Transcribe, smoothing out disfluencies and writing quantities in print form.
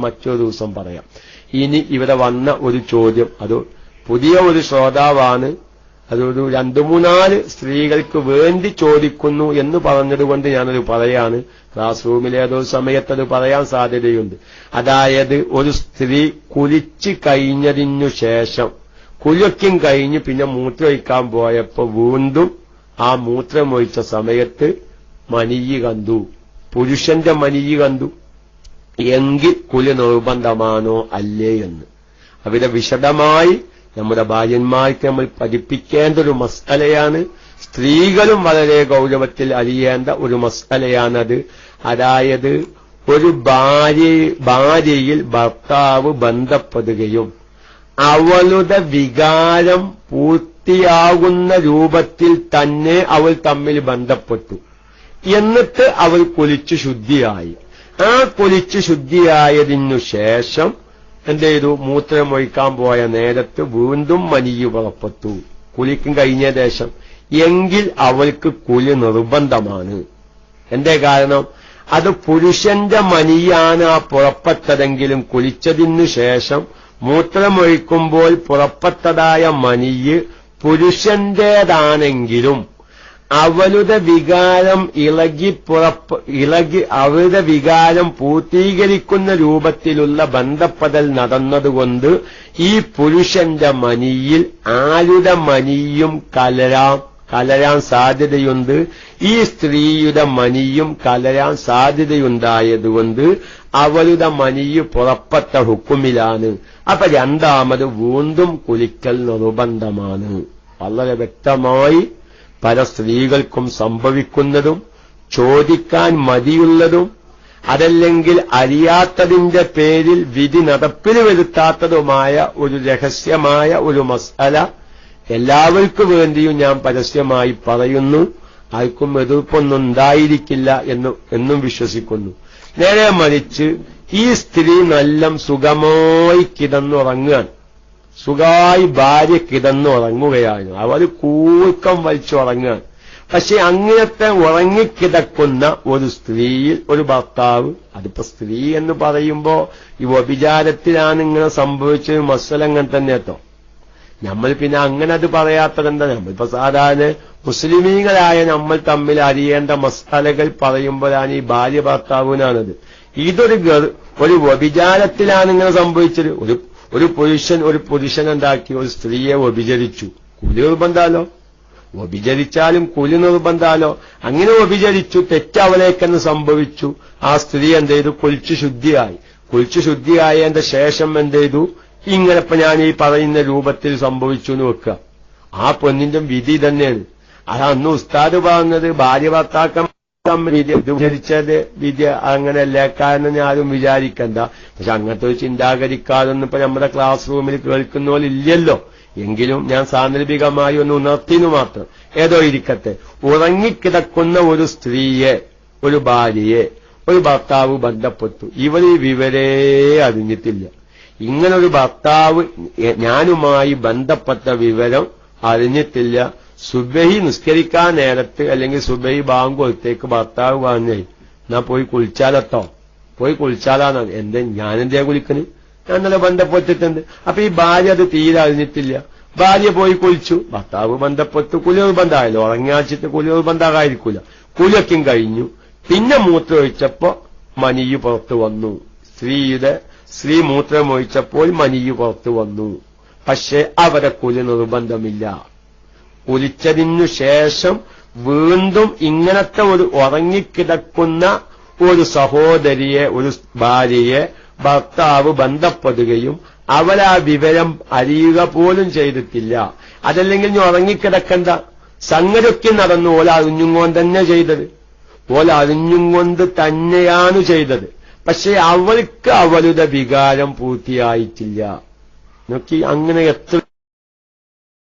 മറ്റൊരു ദിവസം പറയാം. ഇനി ഇവിടെ വന്ന ഒരു ചോദ്യം, അത് പുതിയ ഒരു ശ്രോതാവാണ്, അതൊരു 2-3 സ്ത്രീകൾക്ക് വേണ്ടി ചോദിക്കുന്നു എന്ന് പറഞ്ഞതുകൊണ്ട് ഞാനത് പറയാണ്. ക്ലാസ് റൂമിലേതോ സമയത്തത് പറയാൻ സാധ്യതയുണ്ട്. അതായത് ഒരു സ്ത്രീ കുളിച്ച് കഴിഞ്ഞതിനു ശേഷം, കുളിക്കും കഴിഞ്ഞ് പിന്നെ മൂത്രമൊഴിക്കാൻ പോയപ്പോ വീണ്ടും ആ മൂത്രമൊഴിച്ച സമയത്ത് മനിയ്യ് കണ്ടു, പുരുഷന്റെ മനിയ്യ് കണ്ടു എങ്കിൽ കുലി നിർബന്ധമാണോ അല്ലേ എന്ന് അവിടെ വിശദമായി നമ്മുടെ ഭാര്യന്മാർക്ക് നമ്മൾ പഠിപ്പിക്കേണ്ട ഒരു മസ്അലയാണ്. സ്ത്രീകളും വളരെ ഗൗരവത്തിൽ അറിയേണ്ട ഒരു മസ്അലയാണത്. അതായത് ഒരു ഭാര്യയിൽ ഭർത്താവ് ബന്ധപ്പെടുകയും അവളുടെ വികാരം പൂർത്തിയാകുന്ന രൂപത്തിൽ തന്നെ അവൾ തമ്മിൽ ബന്ധപ്പെട്ടു, എന്നിട്ട് അവൾ കുളിച്ചു ശുദ്ധിയായി. ആ കുളിച്ചു ശുദ്ധിയായതിനു ശേഷം എന്ത് ചെയ്തു? മൂത്രമൊഴിക്കാൻ പോയ നേരത്ത് വീണ്ടും മനിയ്യ് പുറപ്പെട്ടു, കുളിക്കും കഴിഞ്ഞ ശേഷം, എങ്കിൽ അവൾക്ക് കുലി നിർബന്ധമാണ്. എന്തേ കാരണം? അത് പുരുഷന്റെ മനിയാണ് ആ പുറപ്പെട്ടതെങ്കിലും കുളിച്ചതിനു ശേഷം മൂത്രമൊഴിക്കുമ്പോൾ പുറപ്പെട്ടതായ മനിയ്യ് പുരുഷന്റേതാണെങ്കിലും അവളുടെ വികാരം അവളുടെ വികാരം പൂർത്തീകരിക്കുന്ന രൂപത്തിലുള്ള ബന്ധപ്പെടൽ നടന്നതുകൊണ്ട് ഈ പുരുഷന്റെ മനിയിൽ ആരുടെ മനിയും കലരാൻ സാധ്യതയുണ്ട്. ഈ സ്ത്രീയുടെ മനിയും കലരാൻ സാധ്യതയുണ്ടായതുകൊണ്ട് അവളുടെ മനിയ് പുറപ്പെട്ട ഹുക്കുമിലാണ്. അപ്പൊ രണ്ടാമത് വീണ്ടും കുളിക്കൽ നിർബന്ധമാണ്. വളരെ വ്യക്തമായി പല സ്ത്രീകൾക്കും സംഭവിക്കുന്നതും ചോദിക്കാൻ മടിയുള്ളതും അതല്ലെങ്കിൽ അറിയാത്തതിന്റെ പേരിൽ വിധി നടപ്പിൽ വരുത്താത്തതുമായ ഒരു രഹസ്യമായ ഒരു മസ്അല എല്ലാവർക്കും വേണ്ടിയും ഞാൻ പരസ്യമായി പറയുന്നു. ആർക്കും എതിർപ്പൊന്നും ഉണ്ടായിരിക്കില്ല എന്നും വിശ്വസിക്കുന്നു. നേരെ മറിച്ച് ഈ സ്ത്രീ നല്ല സുഖമായി കിടന്നുറങ്ങുകയാണ്, സുഖമായി ഭാര്യ കിടന്നുറങ്ങുകയാണ്, അവർ കൂർക്കം വലിച്ചുറങ്ങുകയാണ്. പക്ഷെ അങ്ങനത്തെ ഉറങ്ങിക്കിടക്കുന്ന ഒരു സ്ത്രീയിൽ ഒരു ഭർത്താവ്, അതിപ്പോ സ്ത്രീ എന്ന് പറയുമ്പോ ഈ വ്യഭിചാരത്തിലാണ് ഇങ്ങനെ സംഭവിച്ചത്, മസ്അലങ്ങൾ തന്നെ കേട്ടോ. നമ്മൾ പിന്നെ അങ്ങനെ അത് പറയാത്തതെന്താ? നമ്മളിപ്പോ സാധാരണ മുസ്ലിമീങ്ങളായ നമ്മൾ തമ്മിൽ അറിയേണ്ട മസ്അലകൾ പറയുമ്പോഴാണ് ഈ ഭാര്യ ഭർത്താവിനാണത്. ഇതൊരു വ്യഭിചാരത്തിലാണ് ഇങ്ങനെ സംഭവിച്ചത്. ഒരു പുരുഷൻ എന്താക്കി? ഒരു സ്ത്രീയെ വ്യഭിചരിച്ചു. കുലി നിർബന്ധാലോ? വ്യഭിചരിച്ചാലും കുലി നിർബന്ധാലോ? അങ്ങനെ വ്യഭിചരിച്ചു, തെറ്റവലേക്കെന്ന് സംഭവിച്ചു. ആ സ്ത്രീ എന്ത് ചെയ്തു? കുളിച്ചു ശുദ്ധിയായി. കുളിച്ചു ശുദ്ധിയായതിന്റെ ശേഷം എന്ത് ചെയ്തു? ഇങ്ങനെ ഇപ്പൊ ഞാൻ ഈ പറയുന്ന രൂപത്തിൽ സംഭവിച്ചു എന്ന് വെക്കുക. ആ പെണ്ണിന്റെ വിധി തന്നെയാണ്. അത് അന്ന് ഉസ്താദ് പറഞ്ഞത് ഭാര്യ ഭർത്താക്കം വിചരിച്ചത് വിധി അങ്ങനെയല്ല, കാരണം ആരും വിചാരിക്കണ്ട. പക്ഷെ അങ്ങനത്തെ ഒരു ചിന്താഗതിക്കാരൊന്നും ഇപ്പൊ നമ്മുടെ ക്ലാസ് റൂമിൽ കേൾക്കുന്ന പോലെ ഇല്ലല്ലോ. എങ്കിലും ഞാൻ സാന്ദർഭികമായി ഒന്ന് ഉണർത്തിനു മാത്രം. ഏതോ ഇരിക്കട്ടെ, ഉറങ്ങിക്കിടക്കുന്ന ഒരു സ്ത്രീയെ, ഒരു ഭാര്യയെ ഒരു ഭർത്താവ് ബന്ധപ്പെട്ടു. ഇവർ ഈ വിവരേ അറിഞ്ഞിട്ടില്ല. ഇങ്ങനൊരു ഭർത്താവ് ഞാനുമായി ബന്ധപ്പെട്ട വിവരം അറിഞ്ഞിട്ടില്ല. സുബഹി നിസ്കരിക്കാൻ നേരത്ത് അല്ലെങ്കിൽ സുബഹി ബാങ്ക് കൊടുത്തേക്ക് ഭർത്താവ് പറഞ്ഞേ, എന്നാ പോയി കുളിച്ചാലട്ടോ, പോയി കുളിച്ചാലാണ്. ഞാനെന്തേ കുളിക്കണ്? ഞാൻ നല്ല ബന്ധപ്പെട്ടിട്ടുണ്ട്. അപ്പൊ ഈ ഭാര്യ അത് തീരെ അറിഞ്ഞിട്ടില്ല. ഭാര്യ പോയി കുളിച്ചു, ഭർത്താവ് ബന്ധപ്പെട്ടു, കുലി നിർബന്ധമായല്ലോ. ഉറങ്ങിയാച്ചിട്ട് കുലി നിർബന്ധമായിരിക്കൂല. കുലിയൊക്കെയും കഴിഞ്ഞു. പിന്നെ മൂത്രമൊഴിച്ചപ്പോ മനിയ് പുറത്തു വന്നു. സ്ത്രീ മൂത്രമൊഴിച്ചപ്പോൾ മനിയ് പുറത്തു വന്നു. പക്ഷെ അവരെ കുലി നിർബന്ധമില്ല. കുലിച്ചതിനു ശേഷം വീണ്ടും ഇങ്ങനത്തെ ഒരു ഉറങ്ങിക്കിടക്കുന്ന ഒരു സഹോദരിയെ, ഒരു ഭാര്യയെ ഭർത്താവ് ബന്ധപ്പെടുകയും അവരാ വിവരം അറിയുക പോലും ചെയ്തിട്ടില്ല. അതല്ലെങ്കിൽ ഇനി ഉറങ്ങിക്കിടക്കണ്ട, സംഗതിയൊക്കെ നടന്നു. ഓല അറിഞ്ഞുകൊണ്ട് തന്നെ ചെയ്തത്, ഓല അറിഞ്ഞുകൊണ്ട് തന്നെയാണ് ചെയ്തത്. പക്ഷെ അവൾക്ക് അവളുടെ വികാരം പൂർത്തിയായിട്ടില്ല. നോക്കി, അങ്ങനെ എത്ര